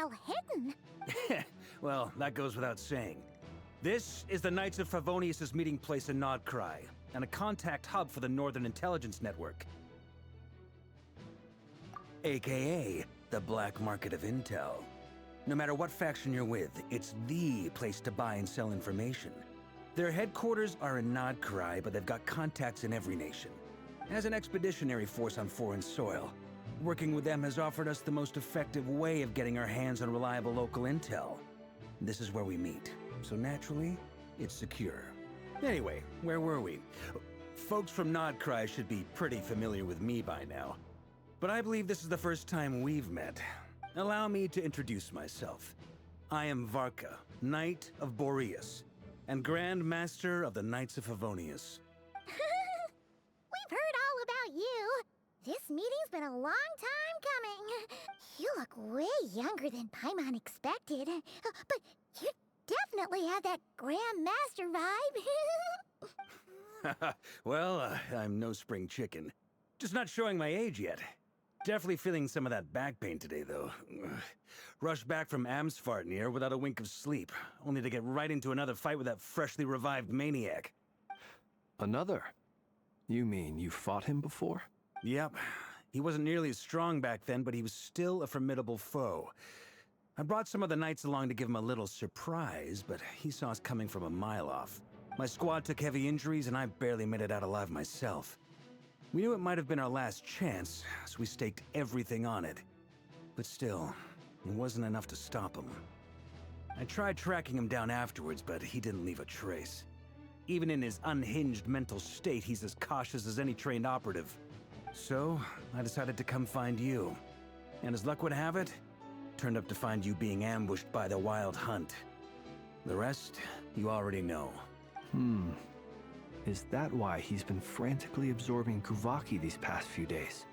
well hidden. Well, that goes without saying. This is the Knights of Favonius' meeting place in Nodcry, and a contact hub for the Northern Intelligence Network. AKA, the black market of intel. No matter what faction you're with, it's the place to buy and sell information. Their headquarters are in Nodcry, but they've got contacts in every nation. As an expeditionary force on foreign soil, working with them has offered us the most effective way of getting our hands on reliable local intel. This is where we meet, so naturally, it's secure. Anyway, where were we? Folks from Nodcry should be pretty familiar with me by now. But I believe this is the first time we've met. Allow me to introduce myself. I am Varka, Knight of Boreas, and Grand Master of the Knights of Favonius. We've heard all about you. This meeting's been a long time coming. You look way younger than Paimon expected. But you definitely have that Grand Master vibe. Well, I'm no spring chicken. Just not showing my age yet. Definitely feeling some of that back pain today, though. Rushed back from Amsfartnir without a wink of sleep, only to get right into another fight with that freshly revived maniac. Another? You mean you fought him before? Yep. He wasn't nearly as strong back then, but he was still a formidable foe. I brought some of the knights along to give him a little surprise, but he saw us coming from a mile off. My squad took heavy injuries, and I barely made it out alive myself. We knew it might have been our last chance, so we staked everything on it. But still, it wasn't enough to stop him. I tried tracking him down afterwards, but he didn't leave a trace. Even in his unhinged mental state, he's as cautious as any trained operative. So, I decided to come find you. And as luck would have it, turned up to find you being ambushed by the Wild Hunt. The rest, you already know. Is that why he's been frantically absorbing Kuvaki these past few days?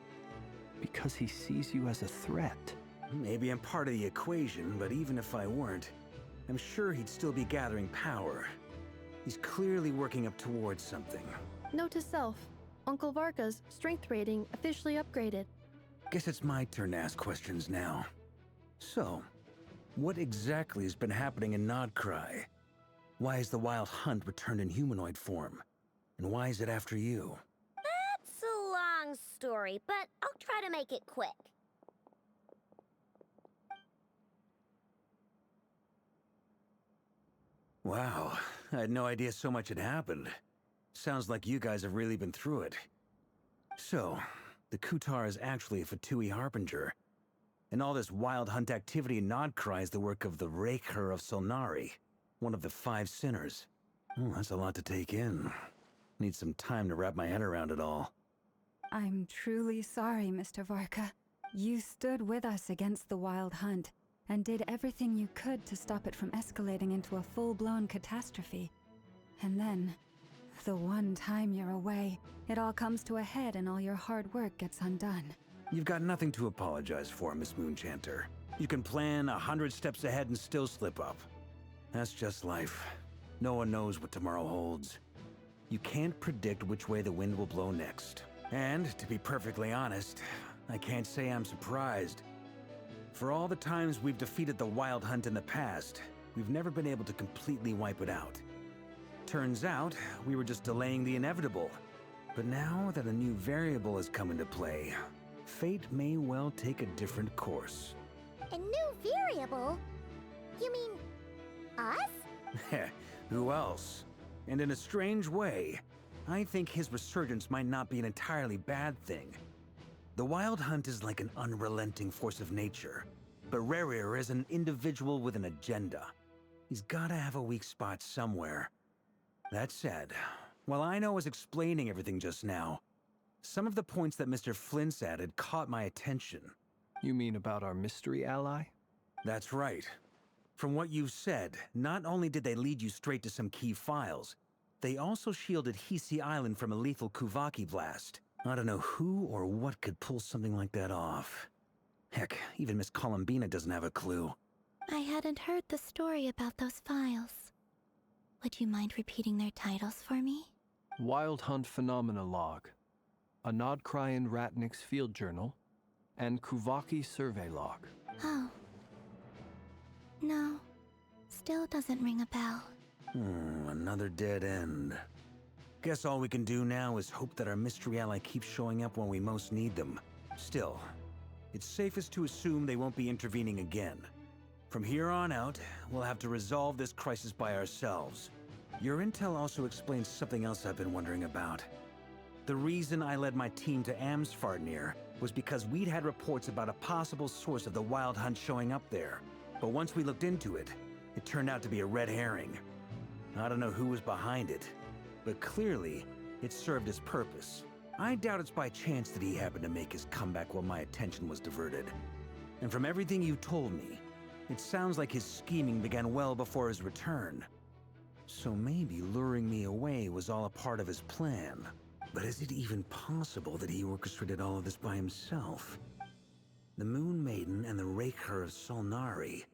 Because he sees you as a threat? Maybe I'm part of the equation, but even if I weren't, I'm sure he'd still be gathering power. He's clearly working up towards something. Note to self, Uncle Varka's strength rating officially upgraded. Guess it's my turn to ask questions now. So, what exactly has been happening in Nodcry? Why is the Wild Hunt returned in humanoid form? And why is it after you? That's a long story, but I'll try to make it quick. Wow, I had no idea so much had happened. Sounds like you guys have really been through it. So, the Kutar is actually a Fatui Harbinger. And all this Wild Hunt activity in Nodcry is the work of the Raker of Solnari, one of the 5 sinners. Oh, that's a lot to take in. Need some time to wrap my head around it all. I'm truly sorry, Mr. Varka. You stood with us against the Wild Hunt, and did everything you could to stop it from escalating into a full-blown catastrophe. And then, the one time you're away, it all comes to a head and all your hard work gets undone. You've got nothing to apologize for, Miss Moonchanter. You can plan 100 steps ahead and still slip up. That's just life. No one knows what tomorrow holds. You can't predict which way the wind will blow next. And, to be perfectly honest, I can't say I'm surprised. For all the times we've defeated the Wild Hunt in the past, we've never been able to completely wipe it out. Turns out, we were just delaying the inevitable. But now that a new variable has come into play, fate may well take a different course. A new variable? You mean us? Who else? And in a strange way, I think his resurgence might not be an entirely bad thing. The Wild Hunt is like an unrelenting force of nature, but Rerir is an individual with an agenda. He's gotta have a weak spot somewhere. That said, while I was explaining everything just now, some of the points that Mr. Flint's added caught my attention. You mean about our mystery ally? That's right. From what you've said, not only did they lead you straight to some key files, they also shielded Hisi Island from a lethal Kuvaki blast. I don't know who or what could pull something like that off. Heck, even Miss Columbina doesn't have a clue. I hadn't heard the story about those files. Would you mind repeating their titles for me? Wild Hunt Phenomena Log, a Nodcryan Ratnik's Field Journal, and Kuvaki Survey Log. Oh. No, still doesn't ring a bell. Another dead end. Guess all we can do now is hope that our mystery ally keeps showing up when we most need them. Still, it's safest to assume they won't be intervening again. From here on out, we'll have to resolve this crisis by ourselves. Your intel also explains something else I've been wondering about. The reason I led my team to Amsfarnir was because we'd had reports about a possible source of the Wild Hunt showing up there. But once we looked into it, it turned out to be a red herring. I don't know who was behind it, but clearly, it served its purpose. I doubt it's by chance that he happened to make his comeback while my attention was diverted. And from everything you told me, it sounds like his scheming began well before his return. So maybe luring me away was all a part of his plan. But is it even possible that he orchestrated all of this by himself? The Moon Maiden and the Raker of Solnari,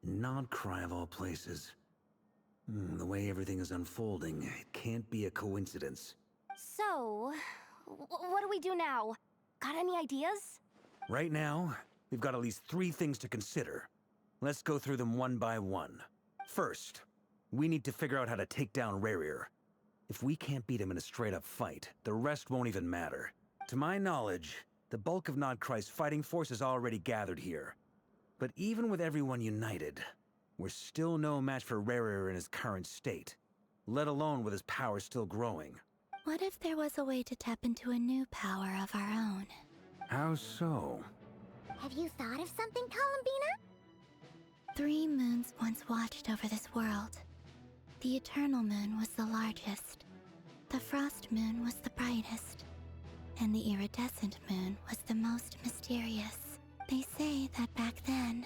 Nodcry of all places. The way everything is unfolding, it can't be a coincidence. So, what do we do now? Got any ideas? Right now, we've got at least 3 things to consider. Let's go through them one by one. First, we need to figure out how to take down Rarir. If we can't beat him in a straight-up fight, the rest won't even matter. To my knowledge, the bulk of Nodcry's fighting force is already gathered here. But even with everyone united, we're still no match for Rarir in his current state, let alone with his power still growing. What if there was a way to tap into a new power of our own? How so? Have you thought of something, Columbina? 3 moons once watched over this world. The Eternal Moon was the largest. The Frost Moon was the brightest. And the Iridescent Moon was the most mysterious. They say that back then,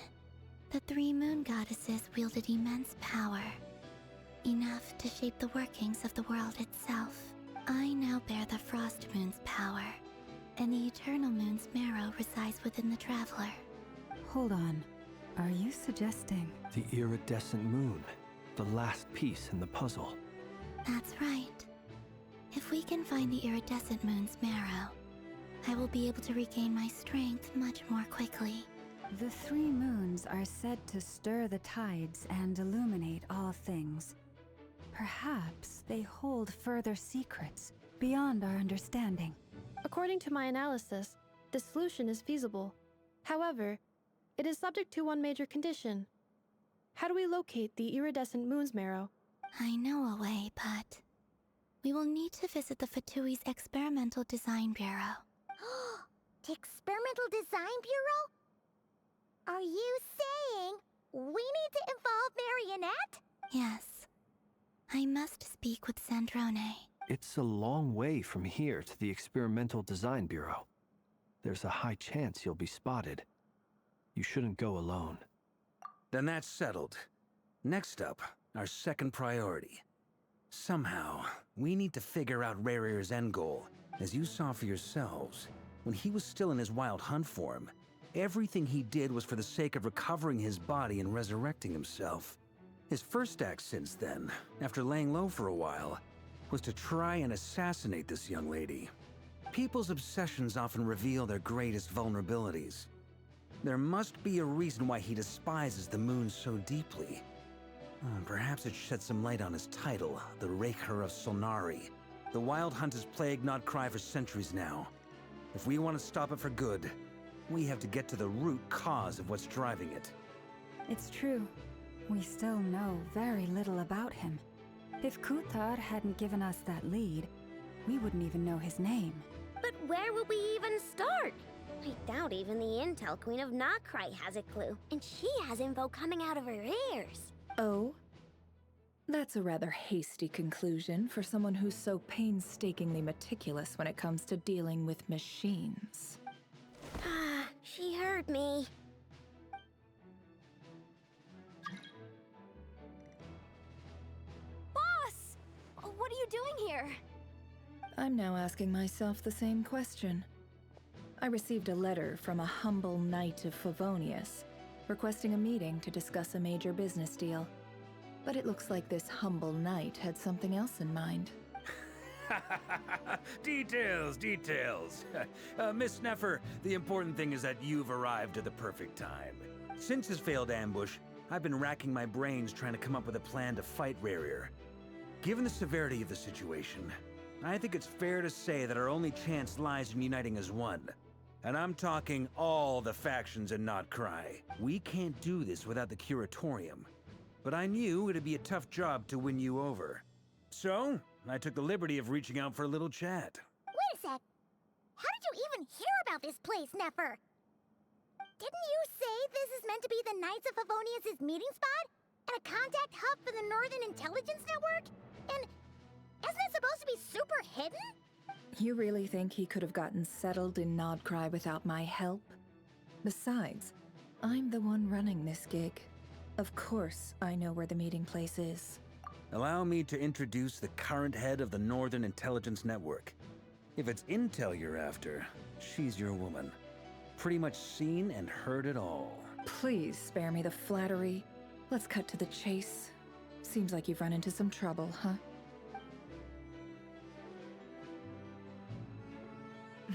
the 3 moon goddesses wielded immense power. Enough to shape the workings of the world itself. I now bear the Frost Moon's power, and the Eternal Moon's marrow resides within the Traveler. Hold on. Are you suggesting... The iridescent moon, the last piece in the puzzle. That's right. If we can find the Iridescent Moon's marrow, I will be able to regain my strength much more quickly. The 3 moons are said to stir the tides and illuminate all things. Perhaps they hold further secrets beyond our understanding. According to my analysis, the solution is feasible. However, it is subject to one major condition. How do we locate the iridescent moon's marrow? I know a way, but we will need to visit the Fatui's Experimental Design Bureau. The Experimental Design Bureau? Are you saying we need to involve Marionette? Yes. I must speak with Sandrone. It's a long way from here to the Experimental Design Bureau. There's a high chance you'll be spotted. You shouldn't go alone. Then that's settled. Next up, our second priority. Somehow, we need to figure out Rarir's end goal. As you saw for yourselves, when he was still in his Wild Hunt form, everything he did was for the sake of recovering his body and resurrecting himself. His first act since then, after laying low for a while, was to try and assassinate this young lady. People's obsessions often reveal their greatest vulnerabilities. There must be a reason why he despises the moon so deeply. Perhaps it sheds some light on his title, the Raker of Solnari. The Wild Hunt has plagued Nodcry for centuries now. If we want to stop it for good, we have to get to the root cause of what's driving it. It's true. We still know very little about him. If Kuthar hadn't given us that lead, we wouldn't even know his name. But where would we even start? I doubt even the Intel Queen of Nodcry has a clue, and she has info coming out of her ears. Oh? That's a rather hasty conclusion for someone who's so painstakingly meticulous when it comes to dealing with machines. Ah, she heard me. Boss! What are you doing here? I'm now asking myself the same question. I received a letter from a humble knight of Favonius, requesting a meeting to discuss a major business deal. But it looks like this humble knight had something else in mind. Details, details. Miss Neffer, the important thing is that you've arrived at the perfect time. Since his failed ambush, I've been racking my brains trying to come up with a plan to fight Rarier. Given the severity of the situation, I think it's fair to say that our only chance lies in uniting as one. And I'm talking all the factions in Notcry. We can't do this without the Curatorium. But I knew it'd be a tough job to win you over. So, I took the liberty of reaching out for a little chat. Wait a sec. How did you even hear about this place, Neffer? Didn't you say this is meant to be the Knights of Favonius' meeting spot? And a contact hub for the Northern Intelligence Network? And isn't it supposed to be super hidden? You really think he could have gotten settled in Nodcry without my help? Besides, I'm the one running this gig. Of course I know where the meeting place is. Allow me to introduce the current head of the Northern Intelligence Network. If it's intel you're after, she's your woman. Pretty much seen and heard it all. Please spare me the flattery. Let's cut to the chase. Seems like you've run into some trouble, huh?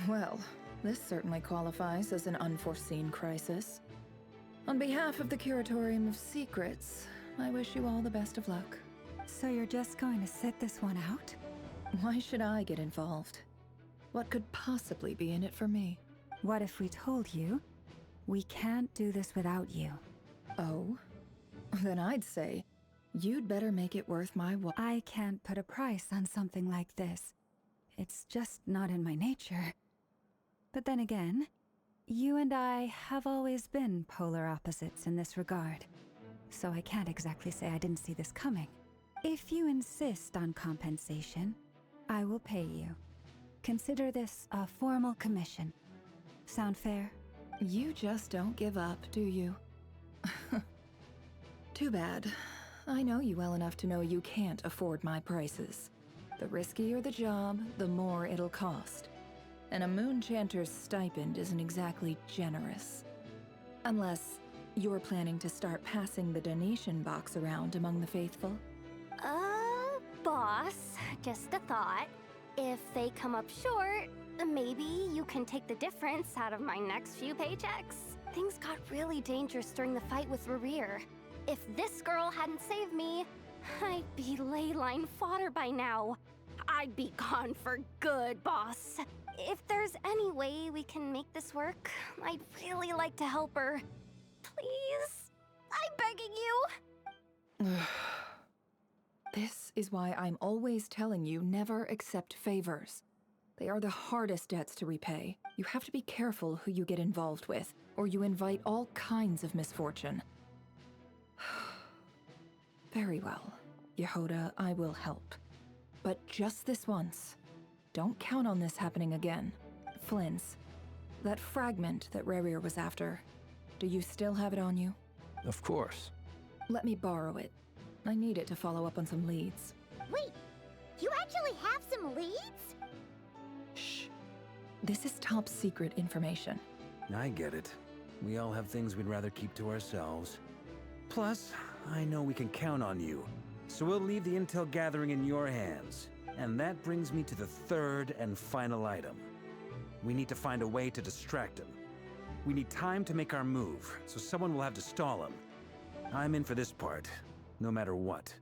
Well, this certainly qualifies as an unforeseen crisis. On behalf of the Curatorium of Secrets, I wish you all the best of luck. So you're just going to sit this one out? Why should I get involved? What could possibly be in it for me? What if we told you we can't do this without you? Oh? Then I'd say, you'd better make it worth my while. I can't put a price on something like this. It's just not in my nature. But then again, you and I have always been polar opposites in this regard. So I can't exactly say I didn't see this coming. If you insist on compensation, I will pay you. Consider this a formal commission. Sound fair? You just don't give up, do you? Too bad. I know you well enough to know you can't afford my prices. The riskier the job, the more it'll cost. And a moon chanter's stipend isn't exactly generous. Unless you're planning to start passing the donation box around among the faithful. Boss, just a thought. If they come up short, maybe you can take the difference out of my next few paychecks. Things got really dangerous during the fight with Rarier. If this girl hadn't saved me, I'd be ley line fodder by now. I'd be gone for good, boss. If there's any way we can make this work, I'd really like to help her. Please? I'm begging you. This is why I'm always telling you never accept favors. They are the hardest debts to repay. You have to be careful who you get involved with, or you invite all kinds of misfortune. Very well, Yehoda, I will help. But just this once. Don't count on this happening again. Flynn's, that fragment that Rarier was after, do you still have it on you? Of course. Let me borrow it. I need it to follow up on some leads. Wait, you actually have some leads? Shh. This is top secret information. I get it. We all have things we'd rather keep to ourselves. Plus, I know we can count on you. So we'll leave the intel gathering in your hands. And that brings me to the third and final item. We need to find a way to distract him. We need time to make our move, so someone will have to stall him. I'm in for this part, no matter what.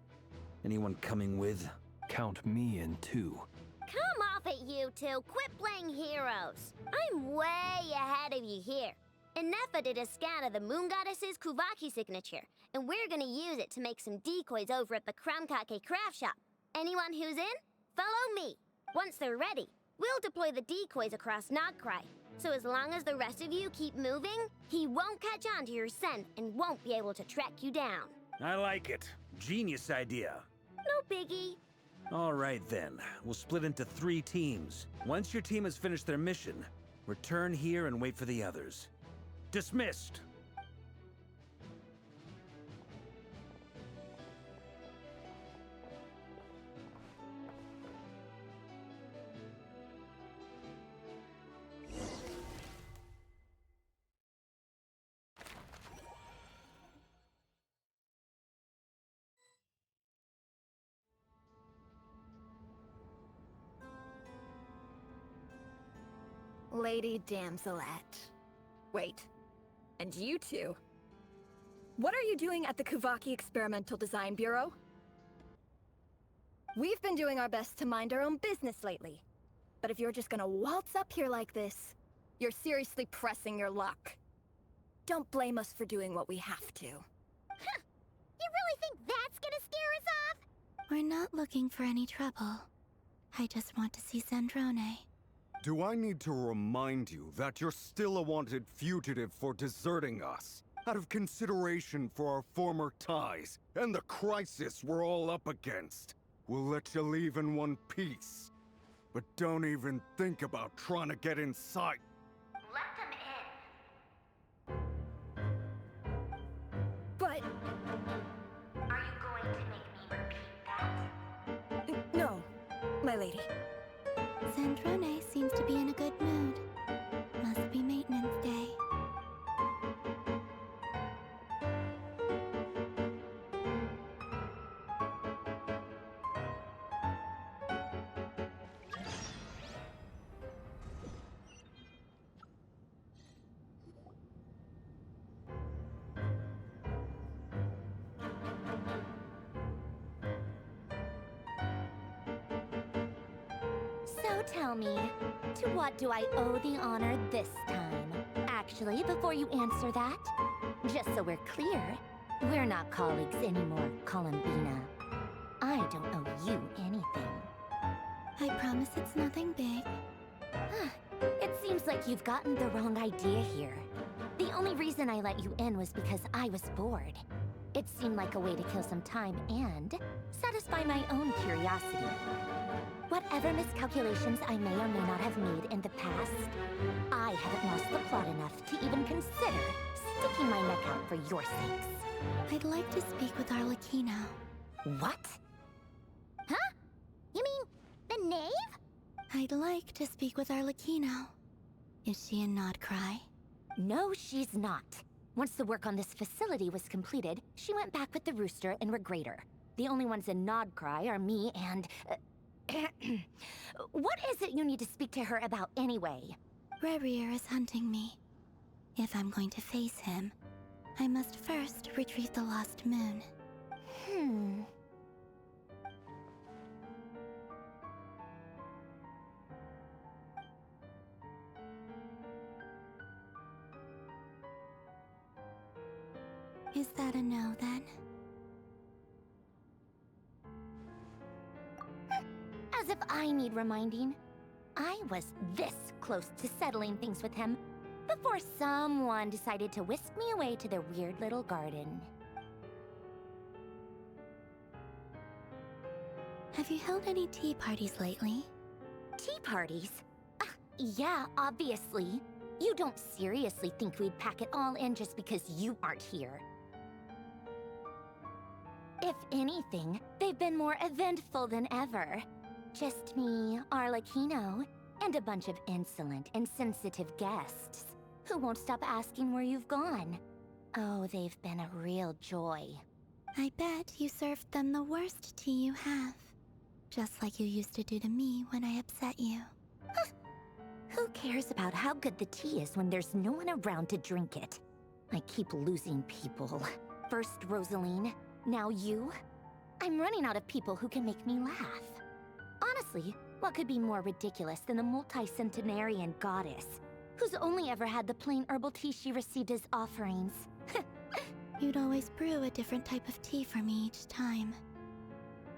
Anyone coming with? Count me in too. Come off it, you two. Quit playing heroes. I'm way ahead of you here. Ineffa did a scan of the Moon Goddess's Kuvaki signature, and we're gonna use it to make some decoys over at the Kramkake craft shop. Anyone who's in? Follow me. Once they're ready, we'll deploy the decoys across Notcry. So as long as the rest of you keep moving, he won't catch on to your scent and won't be able to track you down. I like it. Genius idea. No biggie. All right then, we'll split into 3 teams. Once your team has finished their mission, return here and wait for the others. Dismissed! Lady Damselette. Wait, and you two? What are you doing at the Kuvaki Experimental Design Bureau? We've been doing our best to mind our own business lately. But if you're just gonna waltz up here like this, you're seriously pressing your luck. Don't blame us for doing what we have to. Huh. You really think that's gonna scare us off? We're not looking for any trouble. I just want to see Zandrone. Do I need to remind you that you're still a wanted fugitive for deserting us? Out of consideration for our former ties and the crisis we're all up against. We'll let you leave in one piece. But don't even think about trying to get inside. Let them in. But... Are you going to make me repeat that? no, my lady. Zandrone seems to be in a good mood. Must be maintenance day. So tell me, to what do I owe the honor this time? Actually, before you answer that, just so we're clear, we're not colleagues anymore, Columbina. I don't owe you anything. I promise it's nothing big. It seems like you've gotten the wrong idea here. The only reason I let you in was because I was bored. It seemed like a way to kill some time and satisfy my own curiosity. Whatever miscalculations I may or may not have made in the past, I haven't lost the plot enough to even consider sticking my neck out for your sakes. I'd like to speak with Arlecchino. What? Huh? You mean the knave? I'd like to speak with Arlecchino. Is she in Nodcry? No, she's not. Once the work on this facility was completed, she went back with the Rooster and Regrator. The only ones in Nodcry are me and... What is it you need to speak to her about anyway? Rerir is hunting me. If I'm going to face him, I must first retrieve the lost moon. Is that a no, then? As if I need reminding. I was this close to settling things with him before someone decided to whisk me away to their weird little garden. Have you held any tea parties lately? Tea parties? Yeah, obviously. You don't seriously think we'd pack it all in just because you aren't here. If anything, they've been more eventful than ever. Just me, Arlecchino, and a bunch of insolent and sensitive guests who won't stop asking where you've gone. Oh, they've been a real joy. I bet you served them the worst tea you have. Just like you used to do to me when I upset you. Who cares about how good the tea is when there's no one around to drink it? I keep losing people. First Rosaline, now you. I'm running out of people who can make me laugh. Honestly, what could be more ridiculous than the multi-centenarian goddess, who's only ever had the plain herbal tea she received as offerings? You'd always brew a different type of tea for me each time.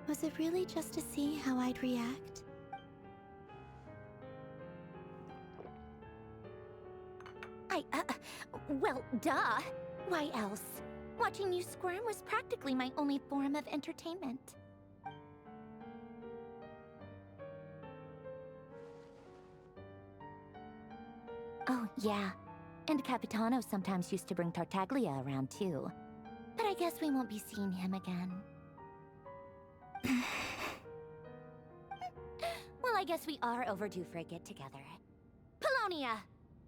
Was it really just to see how I'd react? Well, duh. Why else? Watching you squirm was practically my only form of entertainment. Oh, yeah. And Capitano sometimes used to bring Tartaglia around, too. But I guess we won't be seeing him again. Well, I guess we are overdue for a get-together. Polonia!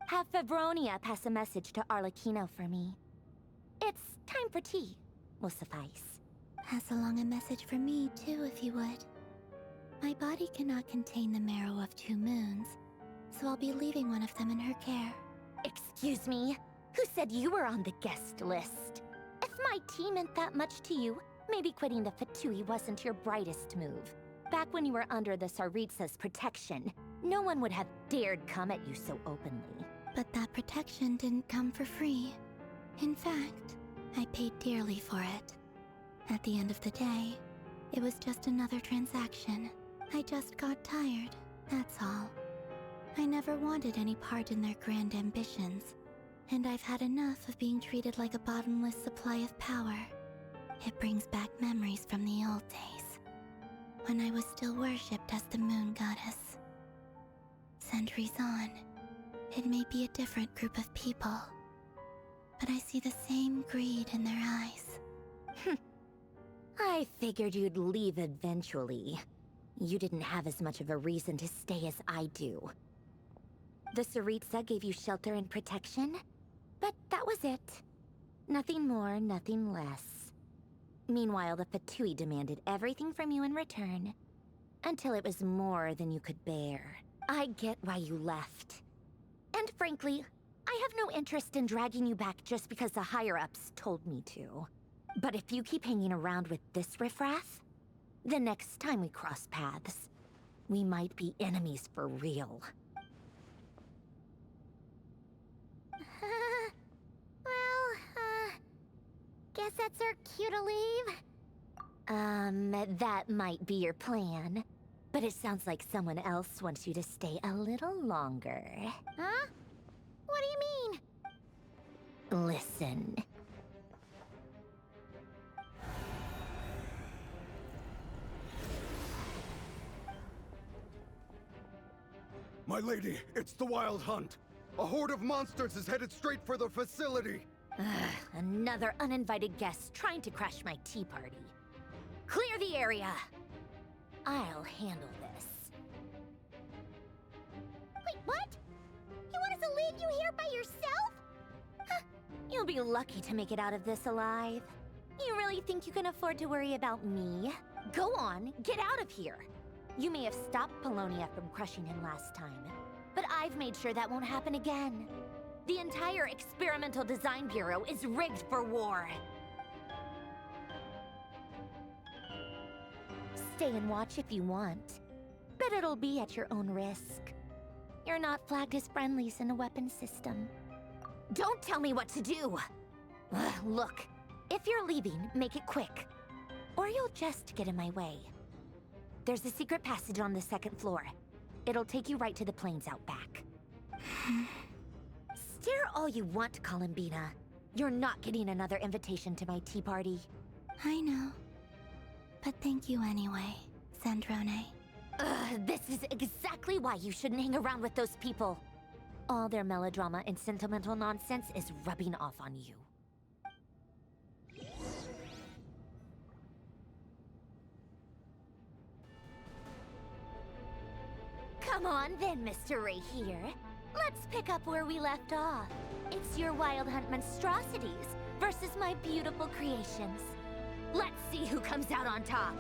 Have Febronia pass a message to Arlecchino for me. It's time for tea. Will suffice. Pass along a message for me, too, if you would. My body cannot contain the marrow of 2 moons, so I'll be leaving one of them in her care. Excuse me? Who said you were on the guest list? my tea meant that much to you, maybe quitting the Fatui wasn't your brightest move. Back when you were under the Tsaritsa's protection, no one would have dared come at you so openly. But that protection didn't come for free. In fact, I paid dearly for it. At the end of the day, it was just another transaction. I just got tired, that's all. I never wanted any part in their grand ambitions, and I've had enough of being treated like a bottomless supply of power. It brings back memories from the old days, when I was still worshipped as the moon goddess. Centuries on, it may be a different group of people, but I see the same greed in their eyes. I figured you'd leave eventually. You didn't have as much of a reason to stay as I do. The Tsaritsa gave you shelter and protection, but that was it. Nothing more, nothing less. Meanwhile, the Fatui demanded everything from you in return, until it was more than you could bear. I get why you left. And frankly, I have no interest in dragging you back just because the higher-ups told me to. But if you keep hanging around with this riffraff, the next time we cross paths, we might be enemies for real. Guess that's our cue to leave. That might be your plan. But it sounds like someone else wants you to stay a little longer. Huh? What do you mean? Listen. My lady, it's the Wild Hunt. A horde of monsters is headed straight for the facility. Another uninvited guest trying to crash my tea party. Clear the area. I'll handle this. Wait, what? You want us to leave you here by yourself? Huh. You'll be lucky to make it out of this alive. You really think you can afford to worry about me? Go on, get out of here. You may have stopped Polonia from crushing him last time, but I've made sure that won't happen again. The entire Experimental Design Bureau is rigged for war. Stay and watch if you want, but it'll be at your own risk. You're not flagged as friendlies in the weapon system. Don't tell me what to do! Look, if you're leaving, make it quick, or you'll just get in my way. There's a secret passage on the second floor. It'll take you right to the plains out back. Stare all you want, Columbina. You're not getting another invitation to my tea party. I know. But thank you anyway, Sandrone. This is exactly why you shouldn't hang around with those people. All their melodrama and sentimental nonsense is rubbing off on you. Come on then, Mr. Right here. Let's pick up where we left off. It's your Wild Hunt monstrosities versus my beautiful creations. Let's see who comes out on top.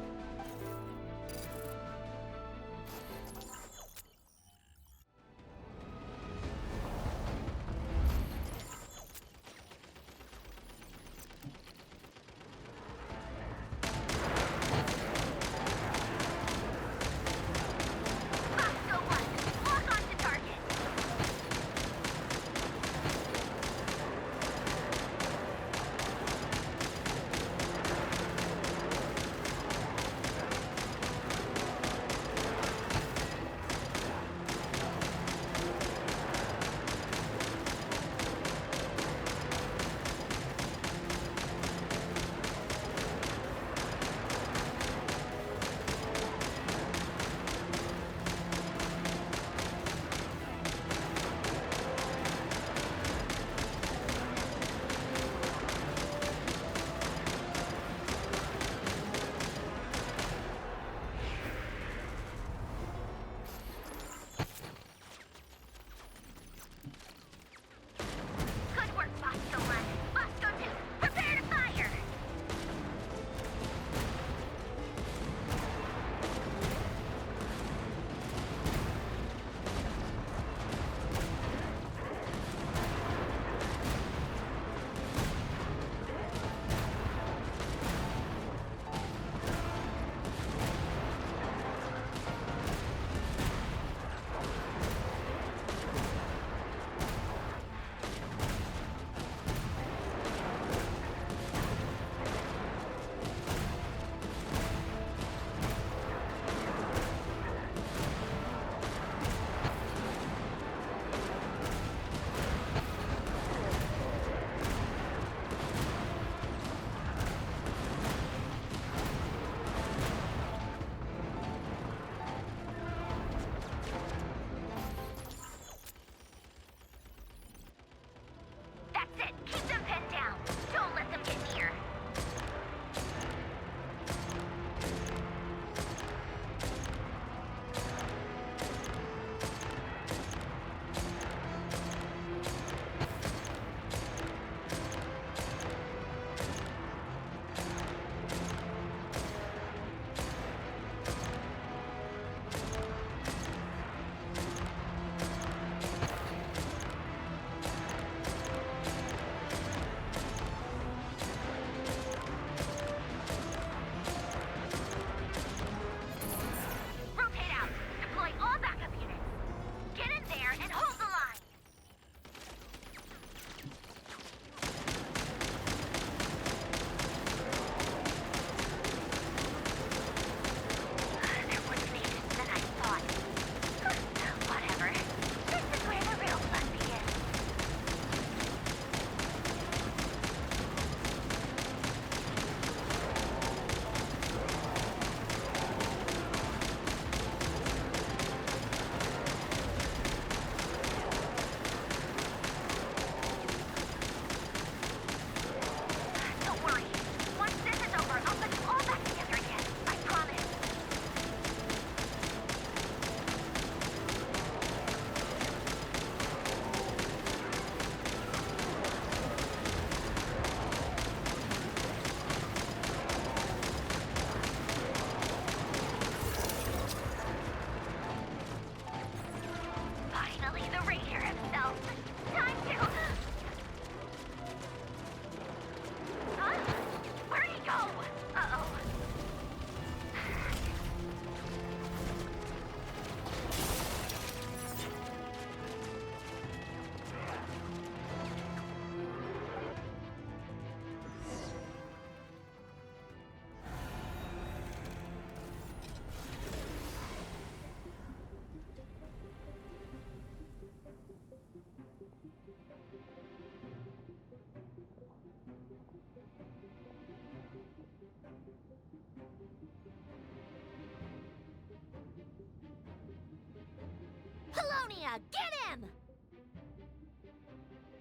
Colonia! Get him!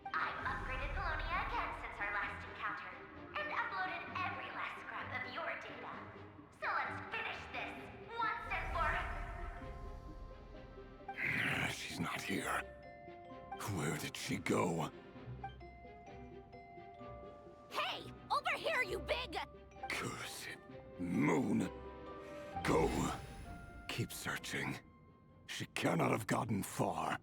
I've upgraded Colonia again since our last encounter, and uploaded every last scrap of your data. So let's finish this, once and for... She's not here. Where did she go? Hey! Over here, you big... Curse it. Moon. Go. Keep searching. She cannot have gotten far.